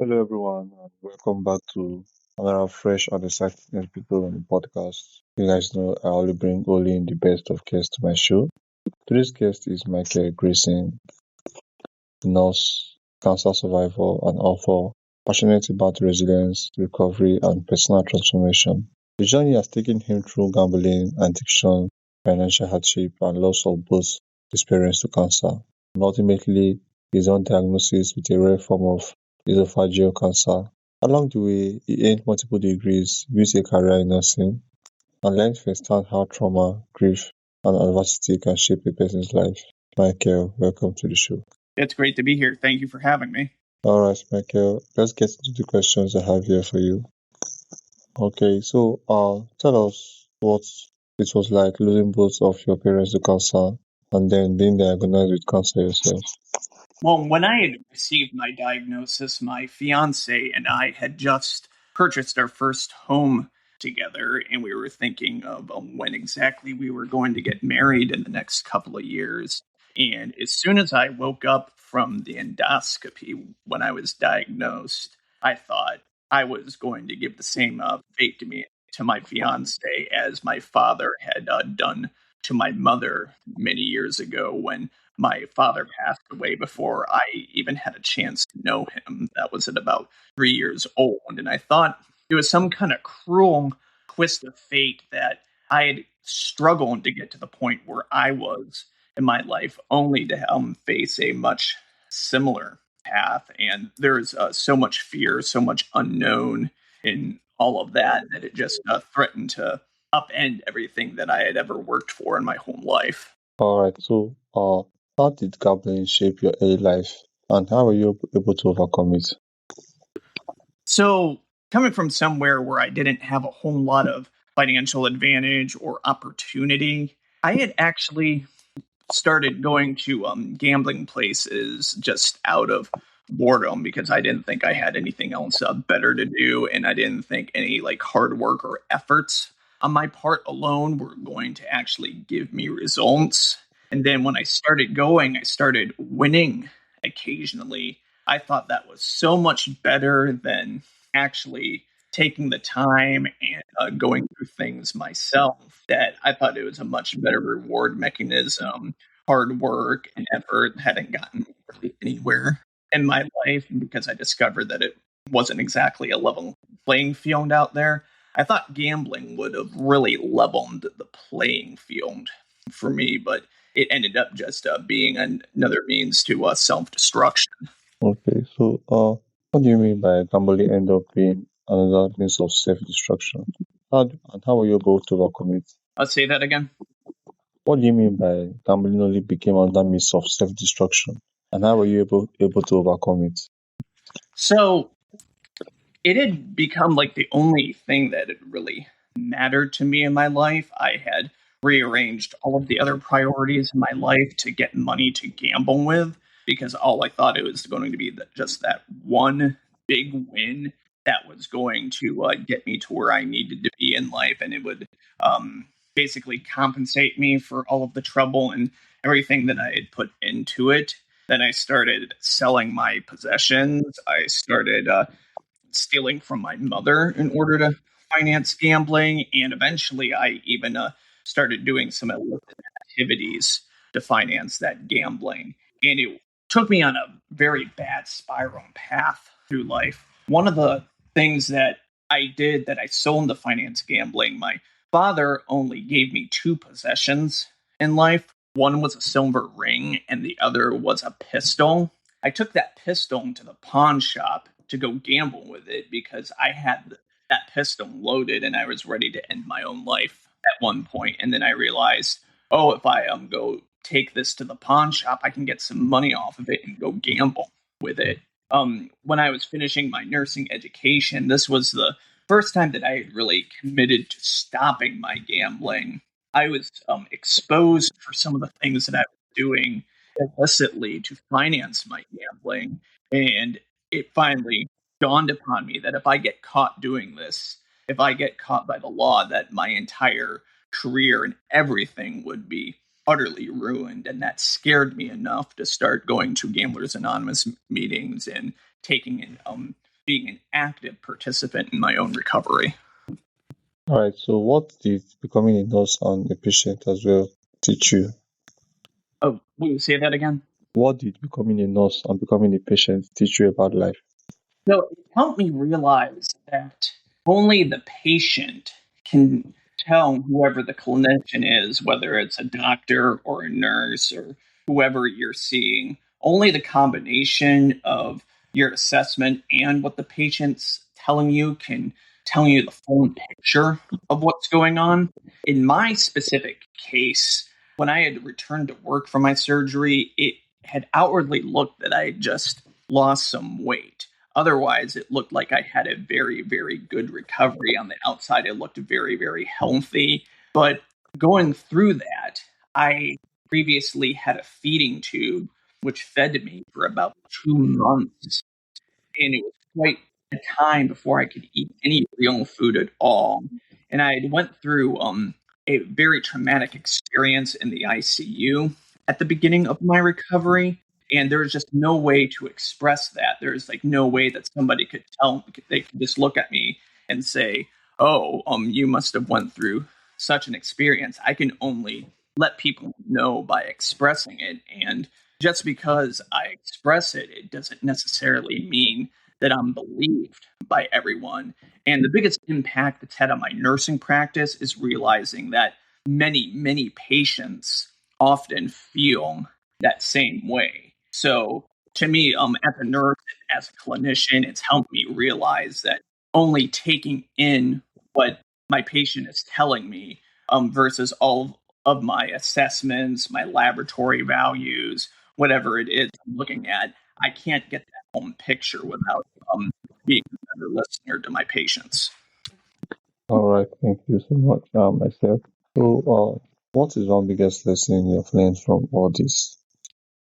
Hello, everyone, and welcome back to another fresh and exciting episode on the podcast. You guys know I only bring only in the best of guests to my show. Today's guest is Michael Grayson, nurse, cancer survivor, and author, passionate about resilience, recovery, and personal transformation. The journey has taken him through gambling, addiction, financial hardship, and loss of both experience to cancer, and ultimately his own diagnosis with a rare form of esophageal cancer. Along the way, he earned multiple degrees, built a career in nursing, and learned firsthand how trauma, grief, and adversity can shape a person's life. Michael, welcome to the show. It's great to be here. Thank you for having me. All right, Michael, let's get into the questions I have here for you. Okay, so tell us what it was like losing both of your parents to cancer and then being diagnosed with cancer yourself. Well, when I had received my diagnosis, my fiance and I had just purchased our first home together, and we were thinking of when exactly we were going to get married in the next couple of years. And as soon as I woke up from the endoscopy when I was diagnosed, I thought I was going to give the same fate to my fiance as my father had done to my mother many years ago when my father passed away before I even had a chance to know him. That was at about 3 years old. And I thought it was some kind of cruel twist of fate that I had struggled to get to the point where I was in my life, only to face a much similar path. And there's so much fear, so much unknown in all of that, that it just threatened to upend everything that I had ever worked for in my whole life. All right, so how did gambling shape your early life and how were you able to overcome it? So, coming from somewhere where I didn't have a whole lot of financial advantage or opportunity, I had actually started going to gambling places just out of boredom because I didn't think I had anything else better to do, and I didn't think any like hard work or efforts on my part alone were going to actually give me results. And then when I started going, I started winning occasionally. I thought that was so much better than actually taking the time and going through things myself, that I thought it was a much better reward mechanism. Hard work and effort hadn't gotten really anywhere in my life because I discovered that it wasn't exactly a level playing field out there. I thought gambling would have really leveled the playing field for me, but it ended up just being another means to self destruction. Okay, so what do you mean by gambling end up being another means of self-destruction? And how were you able to overcome it? Let's say that again. What do you mean by gambling only became another means of self-destruction? And how were you able to overcome it? So it had become like the only thing that had really mattered to me in my life. I had rearranged all of the other priorities in my life to get money to gamble with because all I thought it was going to be just that one big win that was going to get me to where I needed to be in life, and it would um, basically compensate me for all of the trouble and everything that I had put into it. Then I started selling my possessions. I started stealing from my mother in order to finance gambling. And eventually, I even started doing some illicit activities to finance that gambling. And it took me on a very bad spiral path through life. One of the things that I did that I sold to finance gambling, my father only gave me two possessions in life. One was a silver ring, and the other was a pistol. I took that pistol to the pawn shop to go gamble with it because I had that pistol loaded and I was ready to end my own life at one point. And then I realized, oh, if I go take this to the pawn shop, I can get some money off of it and go gamble with it. When I was finishing my nursing education, this was the first time that I had really committed to stopping my gambling. I was exposed for some of the things that I was doing illicitly to finance my gambling. And it finally dawned upon me that if I get caught doing this, if I get caught by the law, that my entire career and everything would be utterly ruined. And that scared me enough to start going to Gamblers Anonymous meetings and taking in being an active participant in my own recovery. All right. So, what did becoming a nurse and a patient as well teach you? Oh, will you say that again? What did becoming a nurse and becoming a patient teach you about life? So it helped me realize that only the patient can tell whoever the clinician is, whether it's a doctor or a nurse or whoever you're seeing, only the combination of your assessment and what the patient's telling you can tell you the full picture of what's going on. In my specific case, when I had returned to work from my surgery, it had outwardly looked that I had just lost some weight. Otherwise, it looked like I had a very, very good recovery. On the outside, it looked very, very healthy. But going through that, I previously had a feeding tube which fed me for about 2 months. And it was quite a time before I could eat any real food at all. And I went through a very traumatic experience in the ICU at the beginning of my recovery. And there was just no way to express that. There's like no way that somebody could tell. They could just look at me and say, "Oh, you must have went through such an experience." I can only let people know by expressing it, and just because I express it, it doesn't necessarily mean that I'm believed by everyone. And the biggest impact it's had on my nursing practice is realizing that many, many patients often feel that same way. So to me, as a nurse, as a clinician, it's helped me realize that only taking in what my patient is telling me versus all of my assessments, my laboratory values, whatever it is I'm looking at, I can't get that home picture without being a better listener to my patients. All right. Thank you so much, myself. So, what is one biggest lesson you have learned from all this?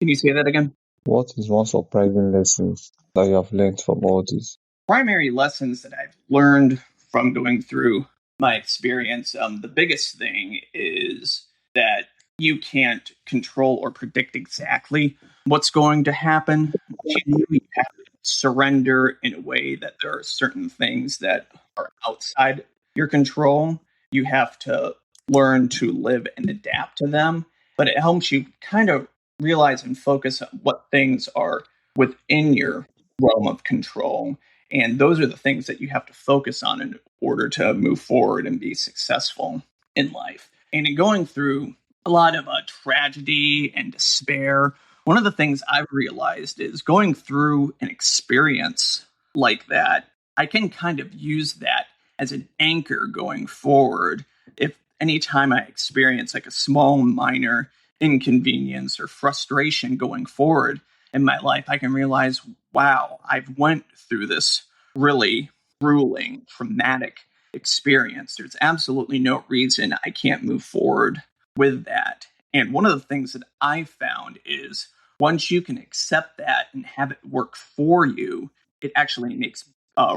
Can you say that again? What is one surprising lessons that you have learned from all this? Primary lessons that I've learned from going through my experience, the biggest thing is that you can't control or predict exactly what's going to happen. You have to surrender in a way that there are certain things that are outside your control. You have to learn to live and adapt to them, but it helps you kind of realize and focus on what things are within your realm of control, and those are the things that you have to focus on in order to move forward and be successful in life. And in going through a lot of tragedy and despair, one of the things I've realized is going through an experience like that, I can kind of use that as an anchor going forward. If anytime I experience like a small, minor inconvenience or frustration going forward in my life, I can realize, wow, I've went through this really grueling, traumatic experience. There's absolutely no reason I can't move forward with that. And one of the things that I found is once you can accept that and have it work for you, it actually makes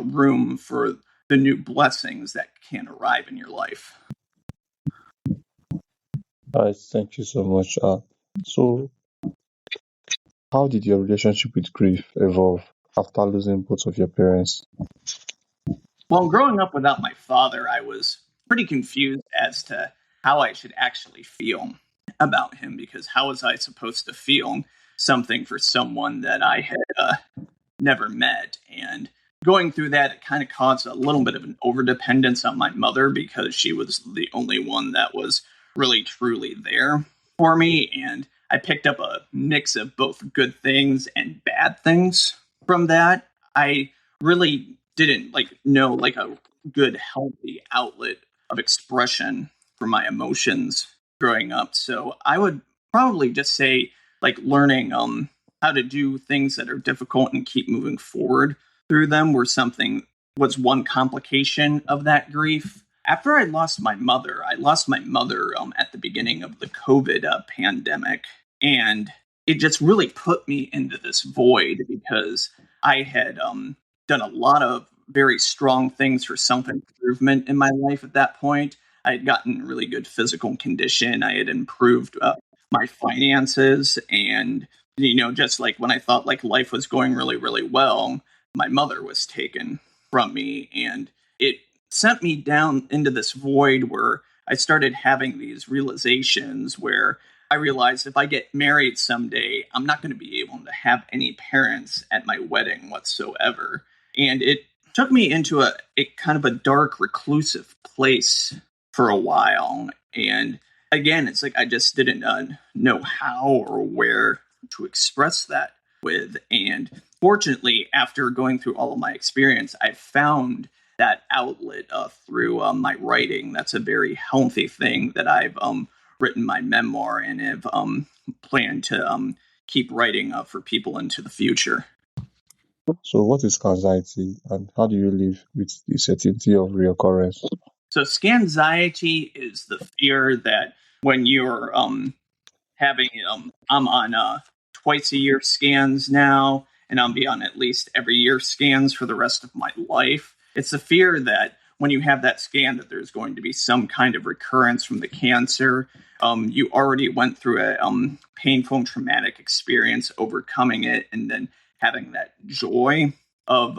room for the new blessings that can arrive in your life. All right. Thank you so much. So, how did your relationship with grief evolve after losing both of your parents? Well, growing up without my father, I was pretty confused as to how I should actually feel about him, because how was I supposed to feel something for someone that I had never met? And going through that, it kind of caused a little bit of an overdependence on my mother because she was the only one that was really truly there for me. And I picked up a mix of both good things and bad things from that. I really didn't know like a good healthy outlet of expression for my emotions growing up. So I would probably just say like learning how to do things that are difficult and keep moving forward through them were something was one complication of that grief. After I lost my mother at the beginning of the COVID pandemic, and it just really put me into this void because I had done a lot of very strong things for self improvement in my life at that point. I had gotten really good physical condition. I had improved my finances, and just like when I thought like life was going really, really well, my mother was taken from me, and it sent me down into this void where I started having these realizations where I realized if I get married someday, I'm not going to be able to have any parents at my wedding whatsoever. And it took me into a kind of a dark, reclusive place for a while. And again, it's like I just didn't know how or where to express that with. And fortunately, after going through all of my experience, I found that outlet through my writing. That's a very healthy thing that I've written my memoir and have planned to keep writing for people into the future. So, what is anxiety, and how do you live with the certainty of reoccurrence? So, scanxiety is the fear that when you're having I'm on twice a year scans now, and I'll be on at least every year scans for the rest of my life. It's the fear that when you have that scan that there's going to be some kind of recurrence from the cancer. You already went through a painful and traumatic experience, overcoming it, and then having that joy of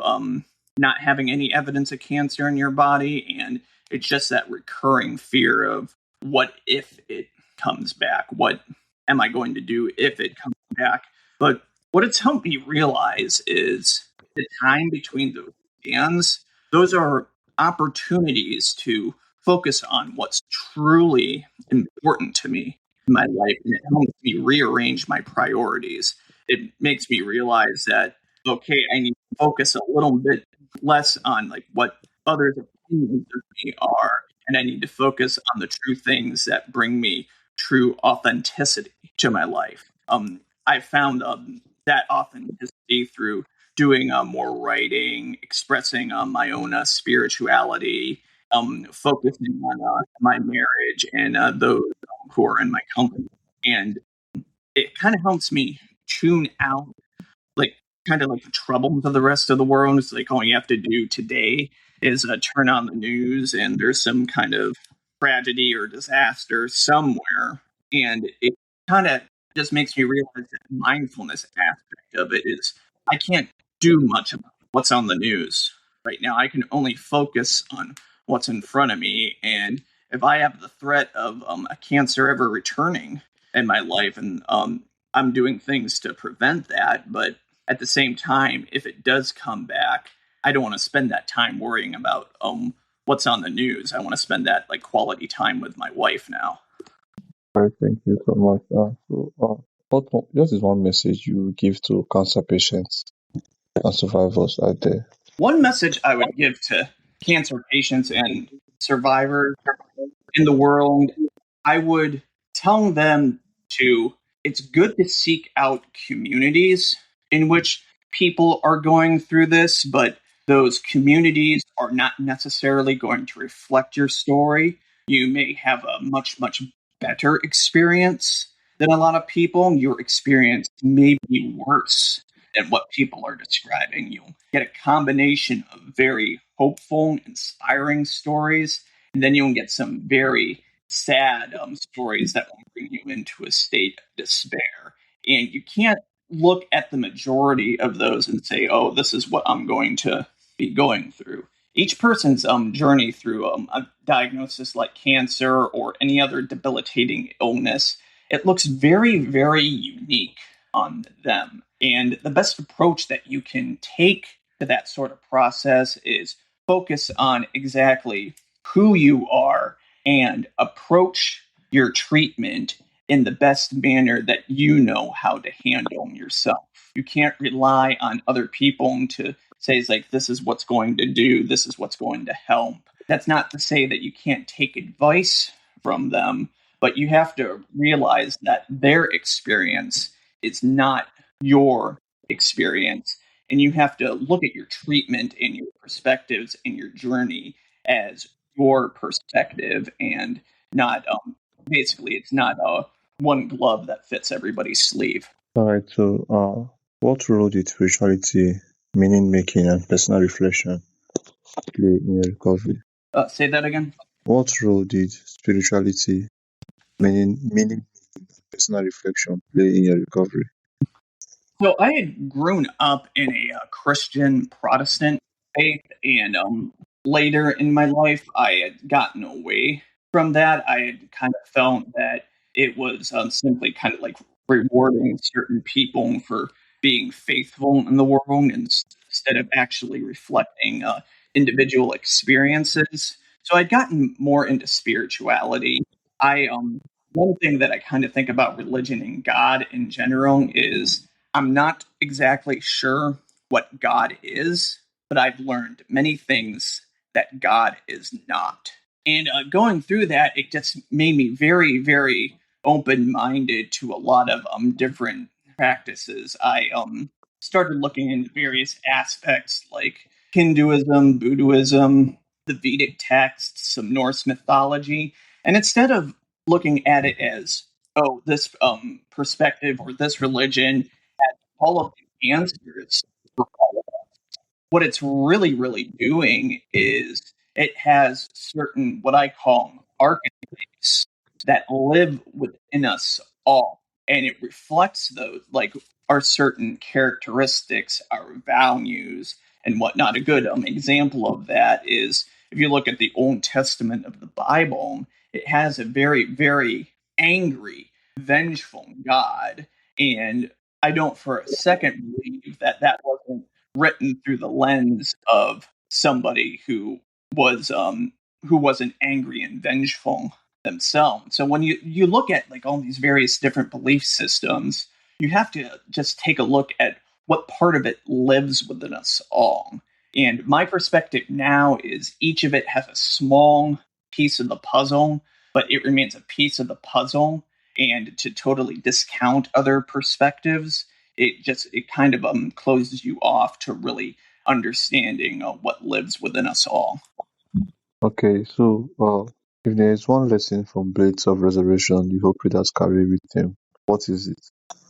not having any evidence of cancer in your body. And it's just that recurring fear of what if it comes back? What am I going to do if it comes back? But what it's helped me realize is the time between those scans, those are opportunities to focus on what's truly important to me in my life. And it helps me rearrange my priorities. It makes me realize that, okay, I need to focus a little bit less on like what others' opinions of me are. And I need to focus on the true things that bring me true authenticity to my life. I found that authenticity through doing more writing, expressing my own spirituality, focusing on my marriage and those who are in my company. And it kind of helps me tune out like kind of like the troubles of the rest of the world. It's like all you have to do today is turn on the news and there's some kind of tragedy or disaster somewhere. And it kind of just makes me realize that mindfulness aspect of it is I can't do much about what's on the news right now. I can only focus on what's in front of me. And if I have the threat of a cancer ever returning in my life, and I'm doing things to prevent that, but at the same time, if it does come back, I don't want to spend that time worrying about what's on the news. I want to spend that like quality time with my wife now. All right, thank you so much. What is one message you give to cancer patients and survivors out there? One message I would give to cancer patients and survivors in the world, I would tell them to, it's good to seek out communities in which people are going through this, but those communities are not necessarily going to reflect your story. You may have a much, much better experience than a lot of people. Your experience may be worse than what people are describing. You'll get a combination of very hopeful, inspiring stories, and then you'll get some very sad stories that will bring you into a state of despair. And you can't look at the majority of those and say, oh, this is what I'm going to be going through. Each person's journey through a diagnosis like cancer or any other debilitating illness, it looks very, very unique on them. And the best approach that you can take to that sort of process is focus on exactly who you are and approach your treatment in the best manner that you know how to handle yourself. You can't rely on other people to say, it's like, this is what's going to do, this is what's going to help. That's not to say that you can't take advice from them, but you have to realize that their experience is not your experience. And you have to look at your treatment and your perspectives and your journey as your perspective and not basically it's not one glove that fits everybody's sleeve. All right, so what role did spirituality, meaning making, and personal reflection play in your recovery? Say that again. What role did spirituality, meaning, personal reflection play in your recovery? So I had grown up in a Christian Protestant faith, and later in my life, I had gotten away from that. I had kind of felt that it was simply kind of like rewarding certain people for being faithful in the world instead of actually reflecting individual experiences. So I'd gotten more into spirituality. I One thing that I kind of think about religion and God in general is I'm not exactly sure what God is, but I've learned many things that God is not. And going through that, it just made me very, very open minded to a lot of different practices. I started looking into various aspects like Hinduism, Buddhism, the Vedic texts, some Norse mythology. And instead of looking at it as, oh, this perspective or this religion all of the answers for what it's really, really doing is it has certain what I call archetypes that live within us all. And it reflects those, like our certain characteristics, our values, and whatnot. A good example of that is if you look at the Old Testament of the Bible, it has a very, very angry, vengeful God. And I don't for a second believe that that wasn't written through the lens of somebody who wasn't angry and vengeful themselves. So when you look at like all these various different belief systems, you have to just take a look at what part of it lives within us all. And my perspective now is each of it has a small piece of the puzzle, but it remains a piece of the puzzle. And to totally discount other perspectives, it kind of closes you off to really understanding what lives within us all. Okay, so if there is one lesson from Blades of Resurrection you hope readers carry with them, what is it?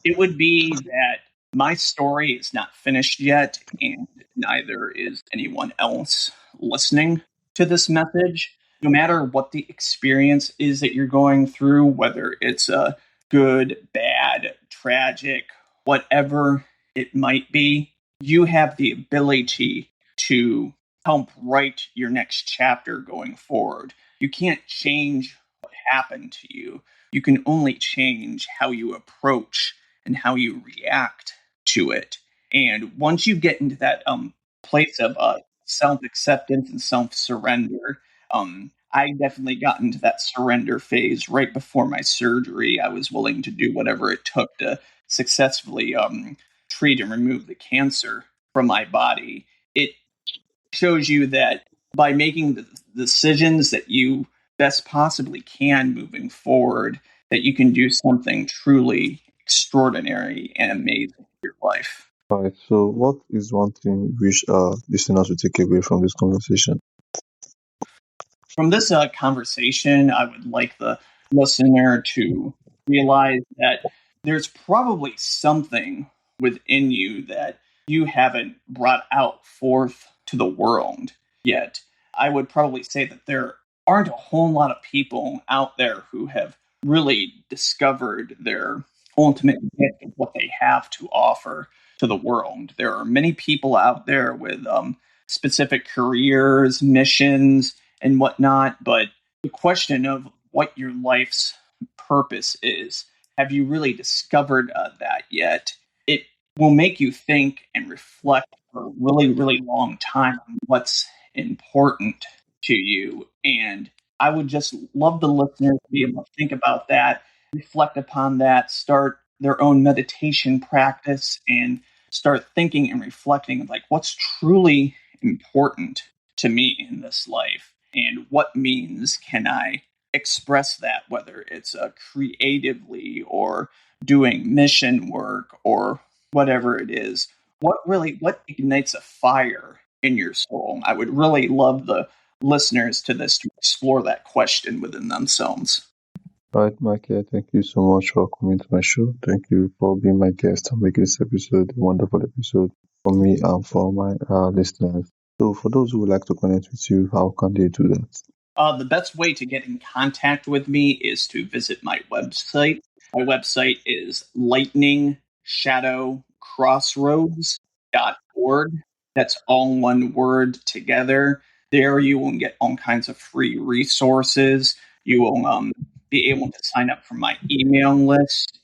It would be that my story is not finished yet, and neither is anyone else listening to this message. No matter what the experience is that you're going through, whether it's a good, bad, tragic, whatever it might be, you have the ability to help write your next chapter going forward. You can't change what happened to you. You can only change how you approach and how you react to it. And once you get into that place of self acceptance and self surrender, I definitely got into that surrender phase right before my surgery. I was willing to do whatever it took to successfully treat and remove the cancer from my body. It shows you that by making the decisions that you best possibly can moving forward, that you can do something truly extraordinary and amazing in your life. Right, so what is one thing you wish listeners would take away from this conversation? From this conversation, I would like the listener to realize that there's probably something within you that you haven't brought out forth to the world yet. I would probably say that there aren't a whole lot of people out there who have really discovered their ultimate gift of what they have to offer to the world. There are many people out there with specific careers, missions, and whatnot. But the question of what your life's purpose is, have you really discovered that yet? It will make you think and reflect for a really, really long time on what's important to you. And I would just love the listeners to be able to think about that, reflect upon that, start their own meditation practice, and start thinking and reflecting of like what's truly important to me in this life and what means can I express that, whether it's creatively or doing mission work or whatever it is. What ignites a fire in your soul? I would really love the listeners to this to explore that question within themselves. Right, Michael, thank you so much for coming to my show. Thank you for being my guest and making this episode a wonderful episode for me and for my listeners. So, for those who would like to connect with you, how can they do that? The best way to get in contact with me is to visit my website. My website is lightningshadowcreative.com. crossroads.org. That's all one word together. There you will get all kinds of free resources. You will be able to sign up for my email list.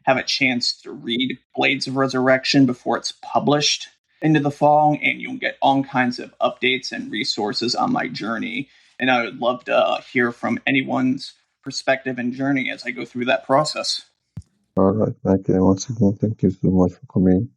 Have a chance to read Blades of Resurrection before it's published into the fall, and you'll get all kinds of updates and resources on my journey. And I would love to hear from anyone's perspective and journey as I go through that process. All right, Michael. Once again, thank you so much for coming.